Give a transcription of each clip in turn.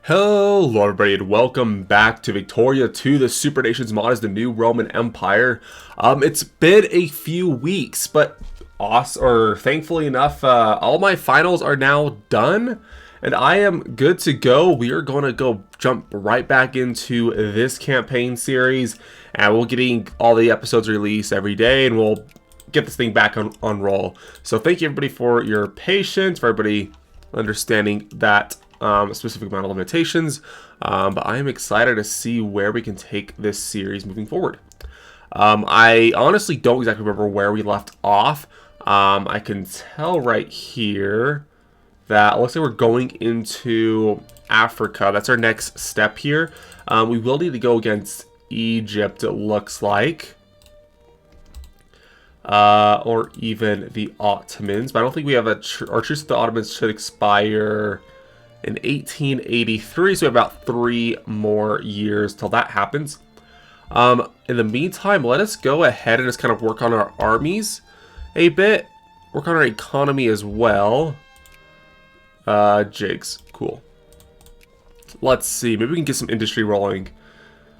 Hello everybody and welcome back to Victoria 2. The Supernations mod is the new Roman Empire. It's been a few weeks, but thankfully enough, all my finals are now done and I am good to go. We are going to go jump right back into this campaign series and we'll getting all the episodes released every day and we'll get this thing back on roll. So thank you everybody for your patience, for everybody understanding that a specific amount of limitations, but I am excited to see where we can take this series moving forward. I honestly don't exactly remember where we left off. I can tell right here that it looks like we're going into Africa. That's our next step here. We will need to go against Egypt, it looks like. Or even the Ottomans, but I don't think we have our truce with the Ottomans should expire in 1883, so we have about 3 more years till that happens. In the meantime, let us go ahead and just kind of work on our armies a bit, work on our economy as well. Jigs, cool. Let's see, maybe we can get some industry rolling.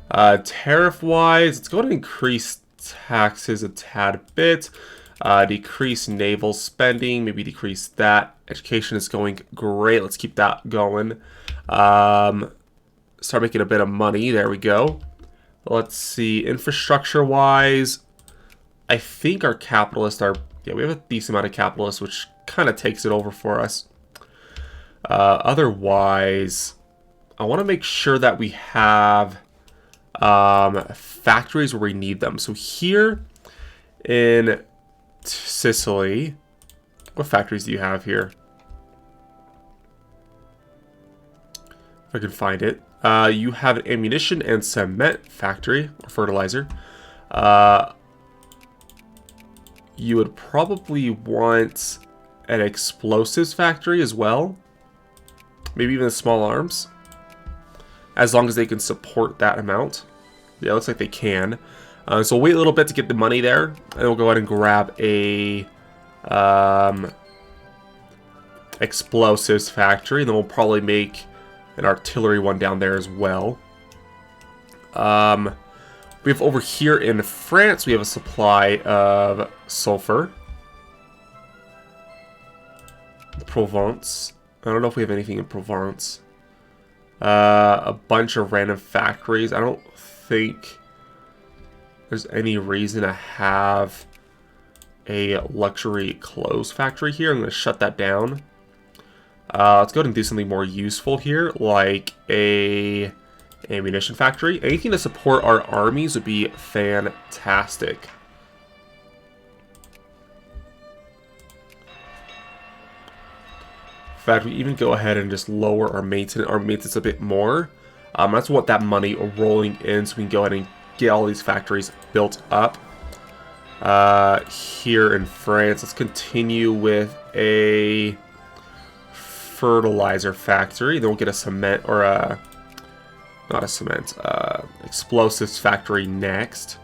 Tariff-wise, let's go ahead and increase taxes a tad bit. Decrease naval spending, maybe decrease that. Education is going great. Let's keep that going. Start making a bit of money. There we go. Let's see. Infrastructure-wise, I think our capitalists are... Yeah, we have a decent amount of capitalists, which kind of takes it over for us. Otherwise, I want to make sure that we have factories where we need them. So here in Sicily, what factories do you have here? If I can find it. You have an ammunition and cement factory, or fertilizer. You would probably want an explosives factory as well. Maybe even small arms. As long as they can support that amount. Yeah, it looks like they can. So we'll wait a little bit to get the money there. And we'll go ahead and grab a explosives factory. And then we'll probably make an artillery one down there as well. We have over here in France, we have a supply of sulfur. Provence. I don't know if we have anything in Provence. A bunch of random factories. I don't think there's any reason to have a luxury clothes factory here. I'm going to shut that down. Let's go ahead and do something more useful here, like a ammunition factory. Anything to support our armies would be fantastic. In fact, we even go ahead and just lower our maintenance a bit more. That's what that money rolling in, so we can go ahead and get all these factories built up. Here in France, let's continue with a fertilizer factory. Then we'll get a cement, or a, not a cement, explosives factory next.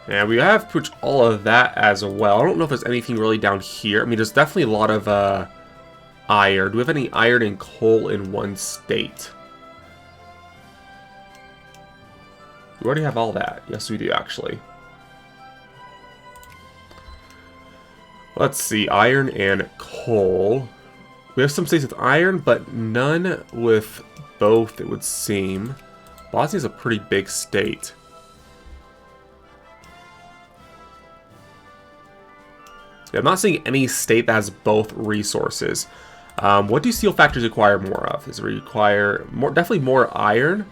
And we have pretty much all of that as well. I don't know if there's anything really down here. I mean, there's definitely a lot of iron. Do we have any iron and coal in one state? We already have all that. Yes, we do, actually. Let's see. Iron and coal. We have some states with iron, but none with both, it would seem. Bosnia's a pretty big state. Yeah, I'm not seeing any state that has both resources. What do steel factories require more of? Does it require more? Definitely more iron.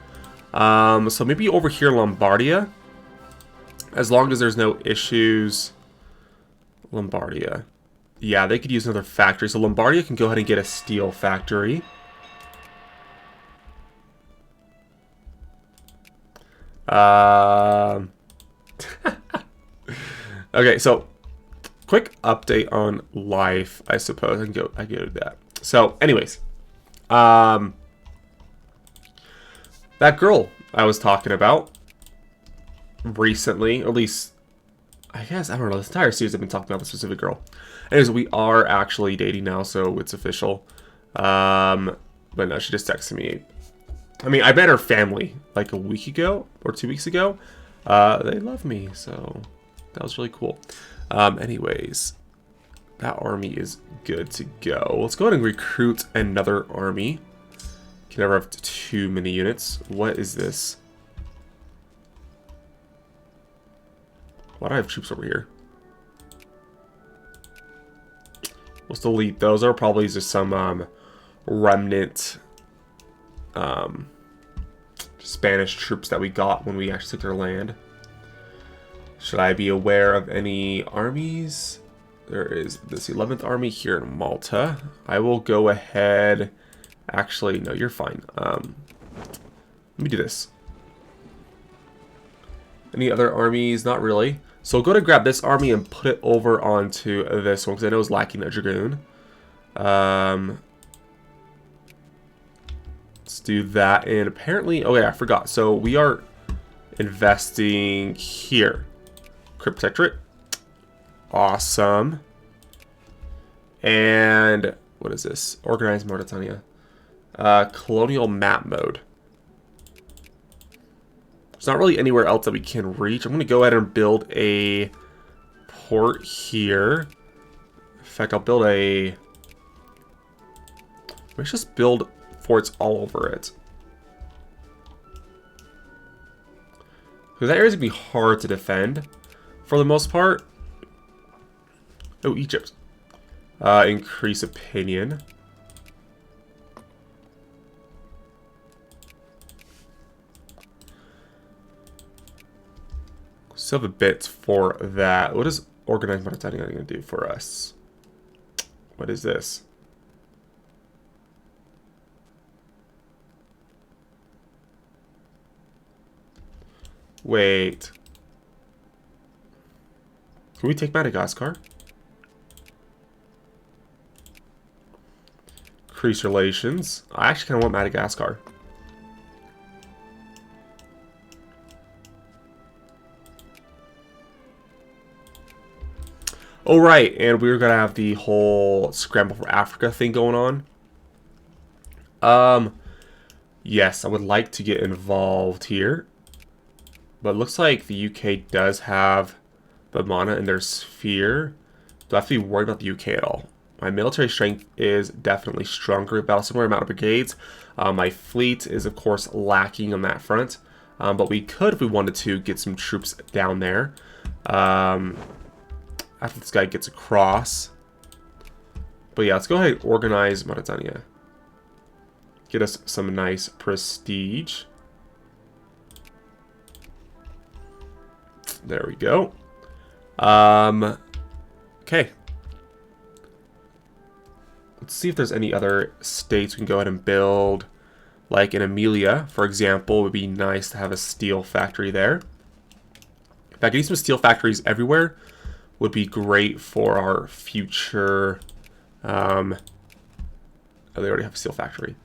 So maybe over here, Lombardia. As long as there's no issues. Lombardia. Yeah, they could use another factory. So Lombardia can go ahead and get a steel factory. Okay, so quick update on life, I suppose. I can go to that. So, anyways, that girl I was talking about recently, at least I guess, I don't know, this entire series I've been talking about the specific girl. Anyways, we are actually dating now, so it's official. But no, she just texted me. I mean, I met her family like a week ago or 2 weeks ago. They love me, so that was really cool. Anyways, that army is good to go. Let's go ahead and recruit another army. Can never have too many units. What is this? Why do I have troops over here? Let's delete those. Are probably just some remnant Spanish troops that we got when we actually took their land. Should I be aware of any armies? There is this 11th army here in Malta. I will go ahead. Actually, no, you're fine. Let me do this. Any other armies? Not really. So I'll go to grab this army and put it over onto this one because I know it's lacking a dragoon. Let's do that. And apparently, oh yeah, I forgot. So we are investing here. Crypt Protectorate. Awesome. And what is this? Organized Mauritania. Colonial map mode. There's not really anywhere else that we can reach. I'm going to go ahead and build a port here. In fact, I'll build a... Let's just build forts all over it. Because that area's going to be hard to defend for the most part. Oh, Egypt. Increase opinion. Still have a bit for that. What is Organized Mauritania going to do for us? What is this? Wait. Can we take Madagascar? Increase relations. I actually kind of want Madagascar. Oh, right, and we were going to have the whole Scramble for Africa thing going on. Yes, I would like to get involved here. But it looks like the UK does have Bamana in their sphere. Do I have to be worried about the UK at all? My military strength is definitely stronger, about a similar amount of brigades. My fleet is, of course, lacking on that front. But we could, if we wanted to, get some troops down there. After this guy gets across. But yeah, let's go ahead and organize Mauritania. Get us some nice prestige. There we go. Okay. Let's see if there's any other states we can go ahead and build. Like in Emilia, for example, it would be nice to have a steel factory there. In fact, getting some steel factories everywhere would be great for our future. Oh, they already have a steel factory.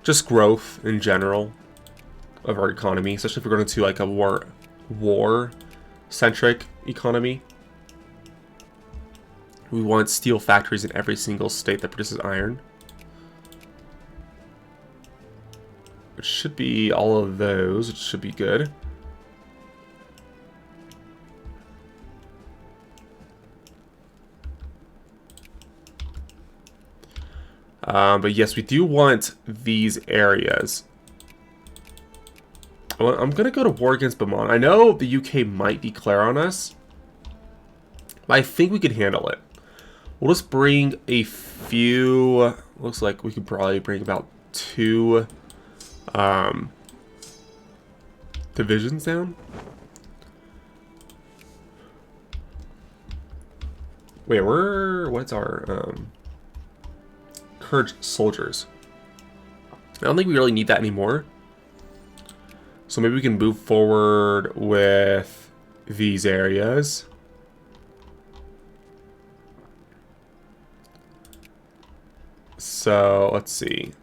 Just growth in general of our economy, especially if we're going into like a war-centric economy. We want steel factories in every single state that produces iron. Which should be all of those, which should be good. But yes, we do want these areas. I'm going to go to war against Bamana. I know the UK might declare on us, but I think we can handle it. We'll just bring a few... Looks like we could probably bring about 2 divisions down. Wait, what's our... Courage soldiers. I don't think we really need that anymore. So maybe we can move forward with these areas. So let's see.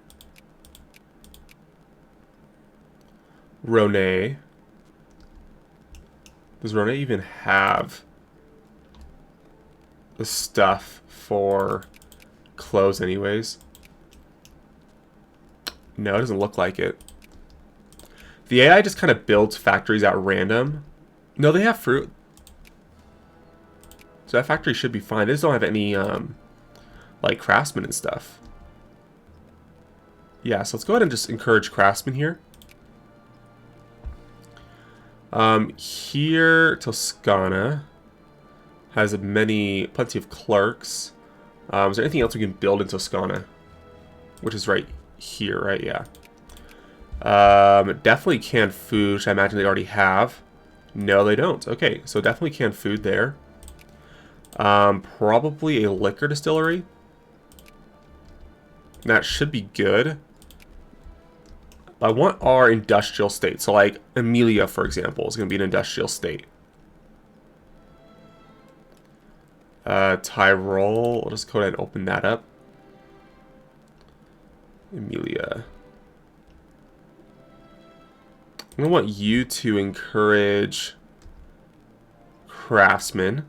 Rhone. Does Rona even have the stuff for clothes anyways? No, it doesn't look like it. The AI just kind of builds factories at random. No, they have fruit. So that factory should be fine. They just don't have any, like, craftsmen and stuff. Yeah, so let's go ahead and just encourage craftsmen here. Here, Toscana has plenty of clerks. Is there anything else we can build in Toscana? Which is right here, right? Yeah. Definitely canned food, which I imagine they already have. No, they don't. Okay, so definitely canned food there. Probably a liquor distillery. That should be good. I want our industrial state. So like Emilia, for example, is going to be an industrial state. Tyrol, I'll just go ahead and open that up. Emilia. I'm going to want you to encourage craftsmen.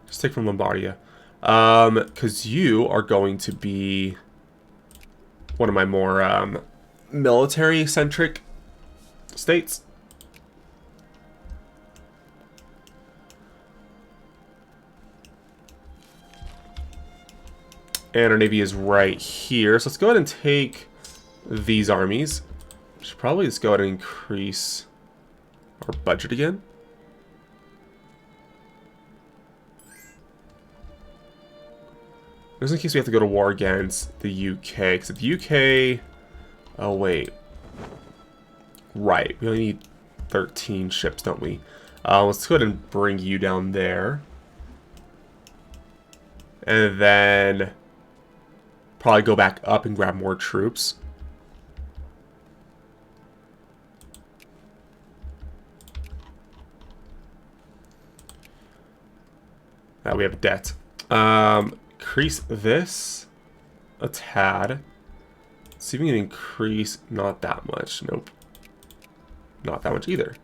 Just take from Lombardia. Because you are going to be one of my more military-centric states. And our navy is right here. So let's go ahead and take these armies. Should probably just go ahead and increase our budget again. Just in case we have to go to war against the UK. Because the UK... Oh, wait. Right. We only need 13 ships, don't we? Let's go ahead and bring you down there. And then... probably go back up and grab more troops. We have a debt. Increase this a tad. Let's see if we can increase, not that much. Nope. Not that much either.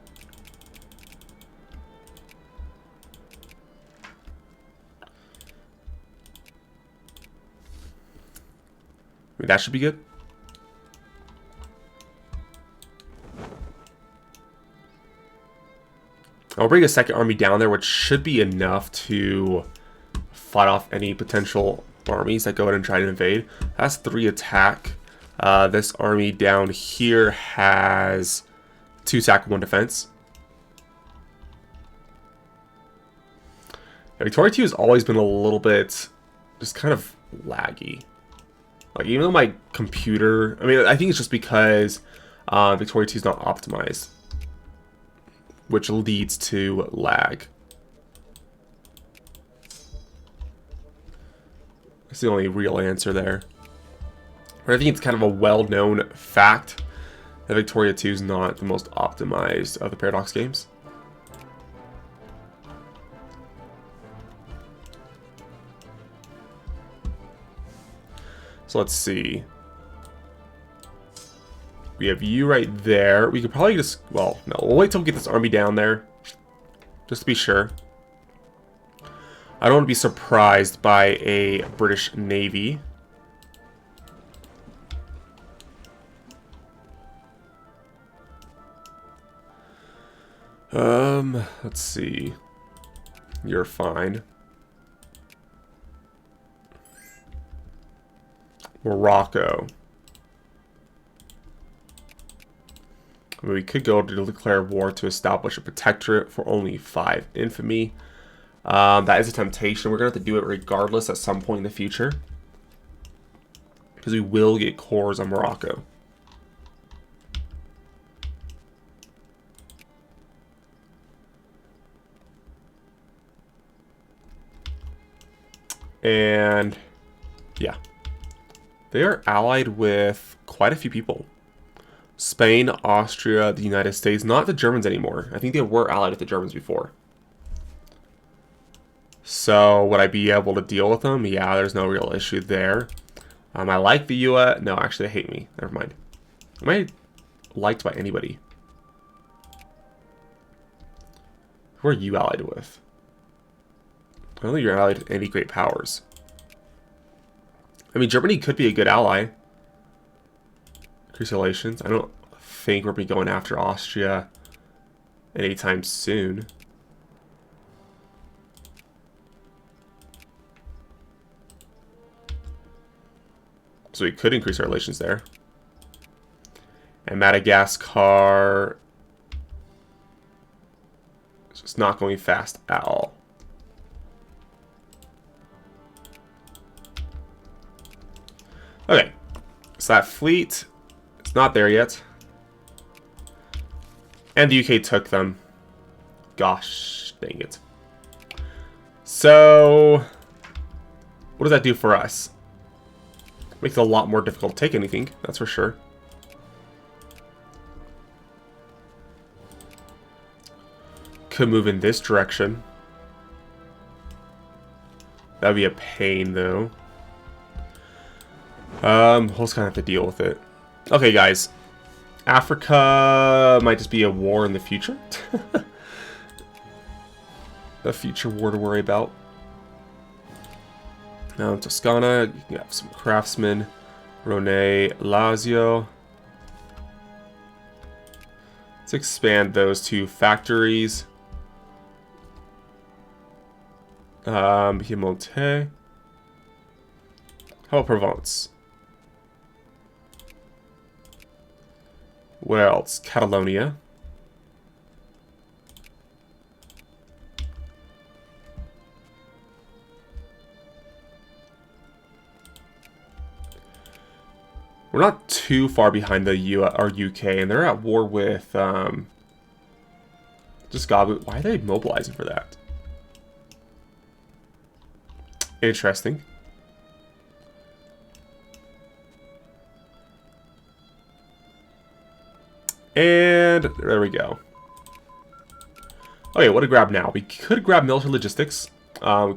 I mean, that should be good. I'll bring a second army down there, which should be enough to fight off any potential armies that go ahead and try to invade. That's 3 attack. This army down here has 2 attack, 1 defense. Yeah, Victoria 2 has always been a little bit just kind of laggy. Like, even though my computer... I mean, I think it's just because Victoria 2 is not optimized, which leads to lag. That's the only real answer there. But I think it's kind of a well-known fact that Victoria 2 is not the most optimized of the Paradox games. So let's see. We have you right there. We could probably just... Well, no. We'll wait till we get this army down there. Just to be sure. I don't want to be surprised by a British Navy. Let's see. You're fine. Morocco. I mean, we could go to declare war to establish a protectorate for only 5 infamy. That is a temptation. We're going to have to do it regardless at some point in the future. Because we will get cores on Morocco. And, yeah. They are allied with quite a few people. Spain, Austria, the United States. Not the Germans anymore. I think they were allied with the Germans before. So, would I be able to deal with them? Yeah, there's no real issue there. I like the US. No, actually, they hate me. Never mind. Am I liked by anybody? Who are you allied with? I don't think you're allied with any great powers. I mean, Germany could be a good ally. Increase relations. I don't think we're going after Austria anytime soon. So we could increase our relations there. And Madagascar is just not going fast at all. Okay, so that fleet is not there yet. And the UK took them. Gosh, dang it. So, what does that do for us? Makes it a lot more difficult to take anything, that's for sure. Could move in this direction. That'd be a pain, though. We'll just kind of have to deal with it. Okay, guys. Africa might just be a war in the future. A future war to worry about. Now in Toscana, you can have some craftsmen. Rone, Lazio. Let's expand those two factories. Piemonte. How about Provence? Where else? Catalonia. We're not too far behind the UK, and they're at war with just Gabu. Why are they mobilizing for that? Interesting. And there we go. Okay, what to grab now? We could grab military logistics.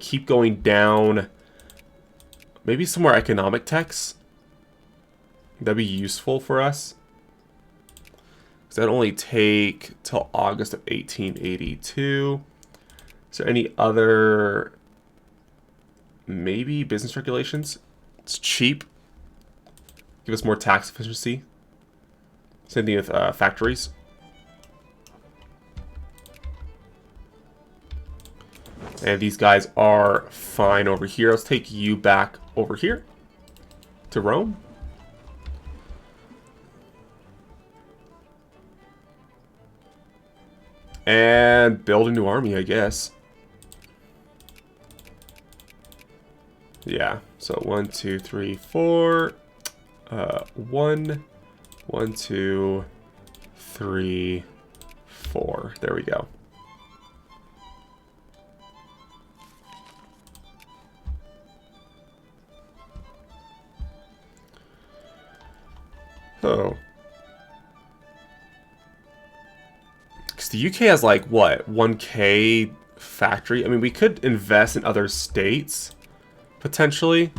Keep going down. Maybe some more economic techs. That'd be useful for us. Because that'd only take till August of 1882. Is there any other... Maybe business regulations? It's cheap. Give us more tax efficiency. Same thing with factories. And these guys are fine over here. Let's take you back over here to Rome. And build a new army, I guess. Yeah, so 1, 2, 3, 4. 1, 2, 3, 4. There we go. Oh. Because the UK has like, what, 1K factory? I mean, we could invest in other states, potentially.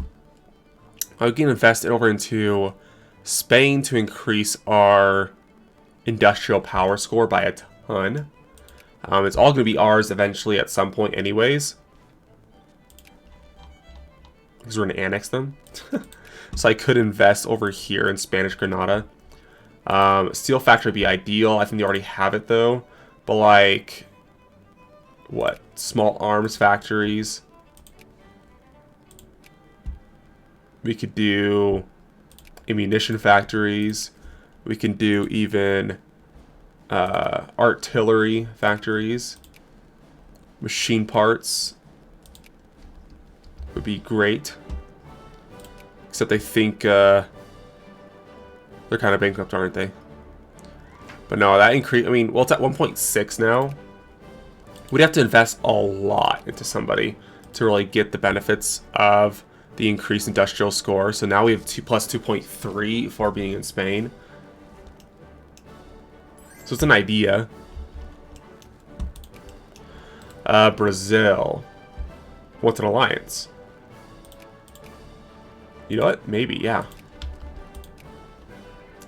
I can invest it over into Spain to increase our industrial power score by a ton. It's all going to be ours eventually at some point anyways. Because we're going to annex them. So I could invest over here in Spanish Granada. Steel factory would be ideal. I think they already have it though. But like, what? Small arms factories. We could do ammunition factories. We can do even artillery factories. Machine parts would be great. Except I think they're kind of bankrupt, aren't they? But no, that increase. I mean, well, it's at 1.6 now. We'd have to invest a lot into somebody to really get the benefits of the increased industrial score. So now we have 2 plus 2.3 for being in Spain. So it's an idea. Brazil. What's an alliance? You know what? Maybe, yeah.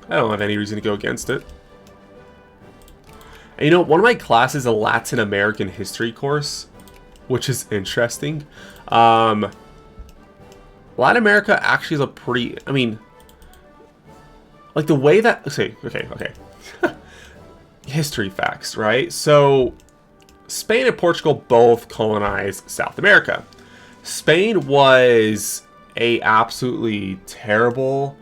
I don't have any reason to go against it. And you know, one of my classes is a Latin American history course, which is interesting. Latin America actually is a pretty, I mean, like the way that, okay. History facts, right? So, Spain and Portugal both colonized South America. Spain was a absolutely terrible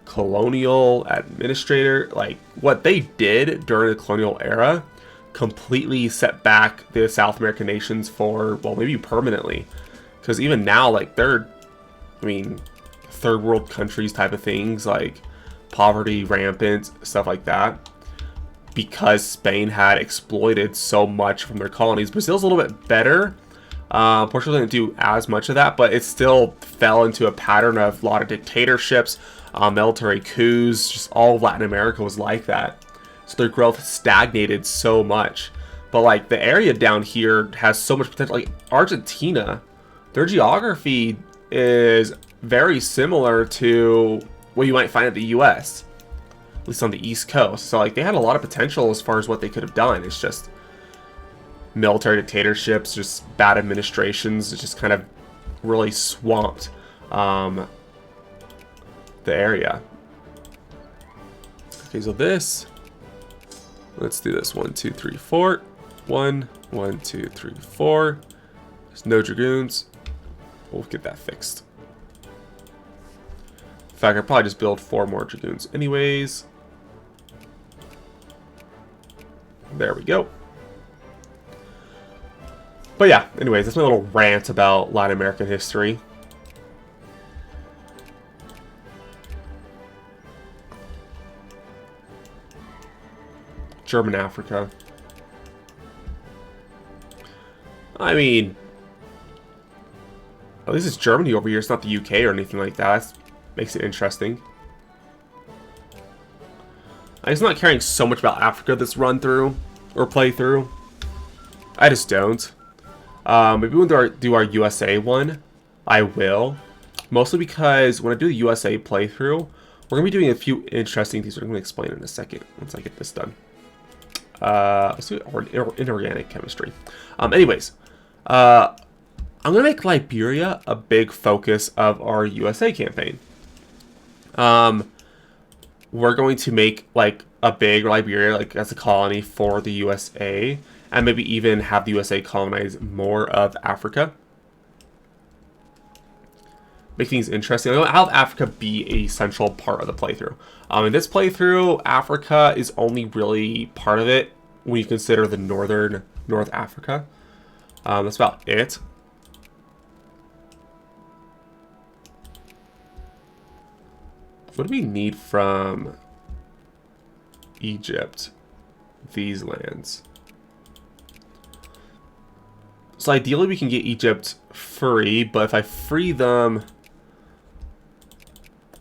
colonial administrator. Like, what they did during the colonial era completely set back the South American nations for, well, maybe permanently. Because even now, like, they're, I mean, third world countries type of things, like poverty rampant, stuff like that, because Spain had exploited so much from their colonies. Brazil's a little bit better. Portugal didn't do as much of that, but it still fell into a pattern of a lot of dictatorships, military coups. Just all of Latin America was like that. So their growth stagnated so much. But like the area down here has so much potential. Like Argentina, their geography is very similar to what you might find at the US, at least on the East Coast. So like they had a lot of potential as far as what they could have done. It's just military dictatorships, just bad administrations. It just kind of really swamped the area. Okay, so this, let's do this. 1, 2, 3, 4. 1, 1, 2, 3, 4. There's no dragoons. We'll get that fixed. In fact, I'll probably just build 4 more dragoons anyways. There we go. But yeah, anyways, that's my little rant about Latin American history. German Africa. I mean, at least it's Germany over here. It's not the UK or anything like that. That makes it interesting. I'm just not caring so much about Africa this run through or playthrough. I just don't. Maybe when do our USA one, I will. Mostly because when I do the USA playthrough, we're going to be doing a few interesting things. I'm going to explain in a second once I get this done. Let's do inorganic chemistry. Anyways, I'm going to make Liberia a big focus of our USA campaign. We're going to make like a big Liberia like as a colony for the USA, and maybe even have the USA colonize more of Africa. Make things interesting. I'll have Africa be a central part of the playthrough. In this playthrough, Africa is only really part of it when you consider the North Africa. That's about it. What do we need from Egypt? These lands. So ideally we can get Egypt free, but if I free them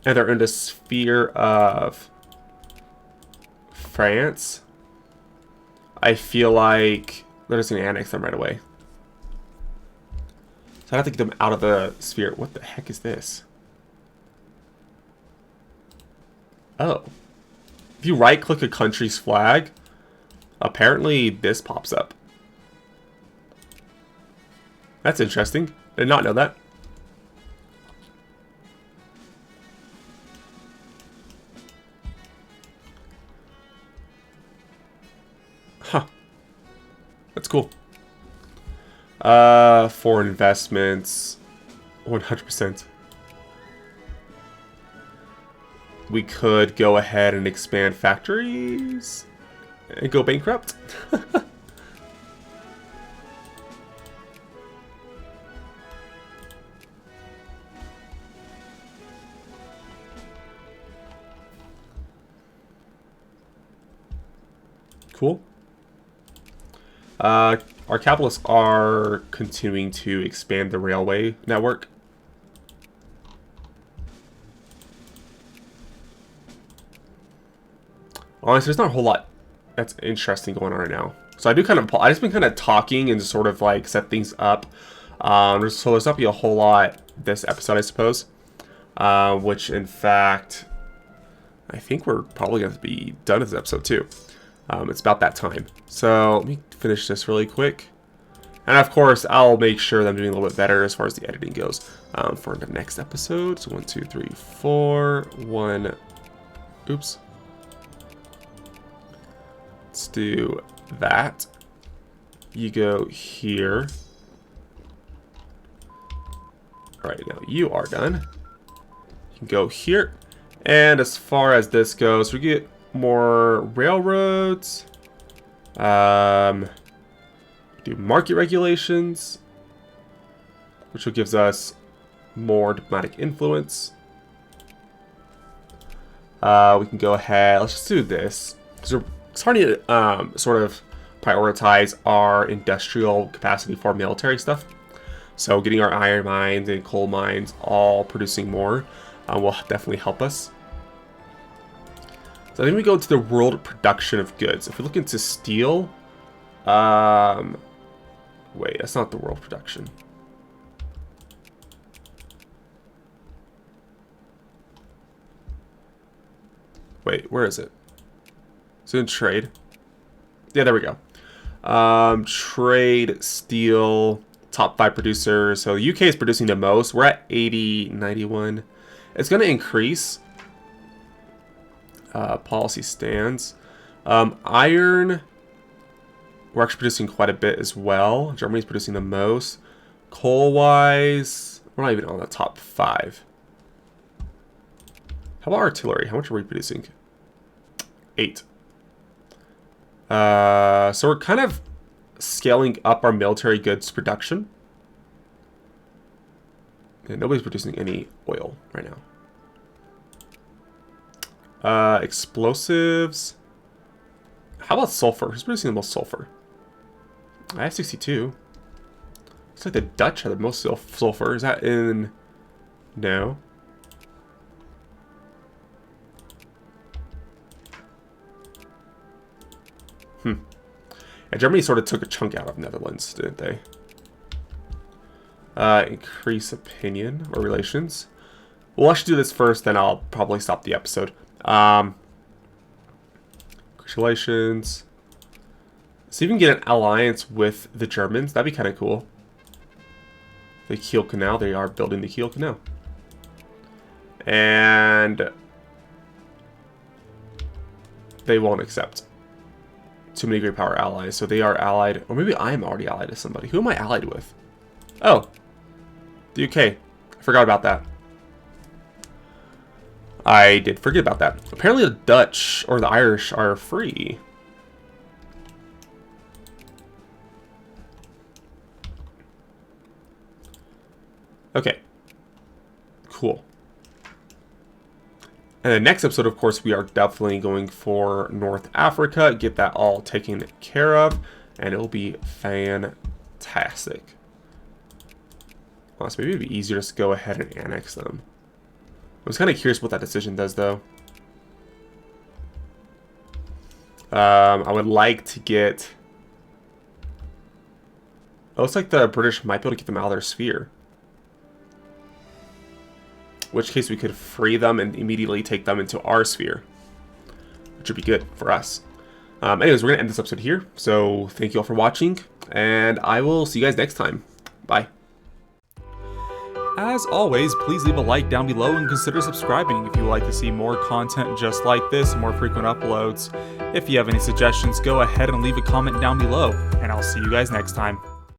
and they're in the sphere of France, I feel like they're just going to annex them right away. So I have to get them out of the sphere. What the heck is this? Oh. If you right-click a country's flag, apparently this pops up. That's interesting. Did not know that. Huh. That's cool. Foreign investments. 100%. We could go ahead and expand factories and go bankrupt. Cool. Our capitalists are continuing to expand the railway network. Honestly, there's not a whole lot that's interesting going on right now. So I just been kind of talking and just sort of like set things up. So there's not be a whole lot this episode, I suppose. Which in fact, I think we're probably going to be done with this episode too. It's about that time. So let me finish this really quick. And of course, I'll make sure that I'm doing a little bit better as far as the editing goes for the next episode. So 1, 2, 3, 4, 1. Oops. Let's do that. You go here. All right, now you are done. You can go here. And as far as this goes, we get more railroads. Do market regulations, which gives us more diplomatic influence. We can go ahead. Let's just do this. So we're starting to sort of prioritize our industrial capacity for military stuff. So getting our iron mines and coal mines all producing more will definitely help us. So I think we go into the world production of goods. If we look into steel, wait, that's not the world production. Wait, where is it? It's in trade. Yeah, there we go. Trade, steel, top 5 producers. So the UK is producing the most. We're at 80, 91. It's going to increase. Policy stands. Iron, we're actually producing quite a bit as well. Germany's producing the most. Coal-wise, we're not even on the top 5. How about artillery? How much are we producing? 8. So we're kind of scaling up our military goods production. And nobody's producing any oil right now. Explosives. How about sulfur? Who's producing the most sulfur? I have 62. Looks like the Dutch have the most sulfur. Is that in... No. And Germany sort of took a chunk out of Netherlands, didn't they? Increase opinion or relations. We'll actually do this first, then I'll probably stop the episode. Increase relations. So you can get an alliance with the Germans. That'd be kind of cool. The Kiel Canal. They are building the Kiel Canal. And they won't accept too many great power allies. So they are allied. Or maybe I am already allied to somebody. Who am I allied with? Oh. The UK. I forgot about that. I did forget about that. Apparently the Dutch or the Irish are free. Okay. Cool. And the next episode, of course, we are definitely going for North Africa. Get that all taken care of. And it will be fantastic. Honestly, maybe it'd be easier to go ahead and annex them. I was kind of curious what that decision does, though. I would like to get... It looks like the British might be able to get them out of their sphere. In which case we could free them and immediately take them into our sphere. Which would be good for us. Anyways, we're going to end this episode here. So thank you all for watching. And I will see you guys next time. Bye. As always, please leave a like down below and consider subscribing if you would like to see more content just like this, more frequent uploads. If you have any suggestions, go ahead and leave a comment down below, and I'll see you guys next time.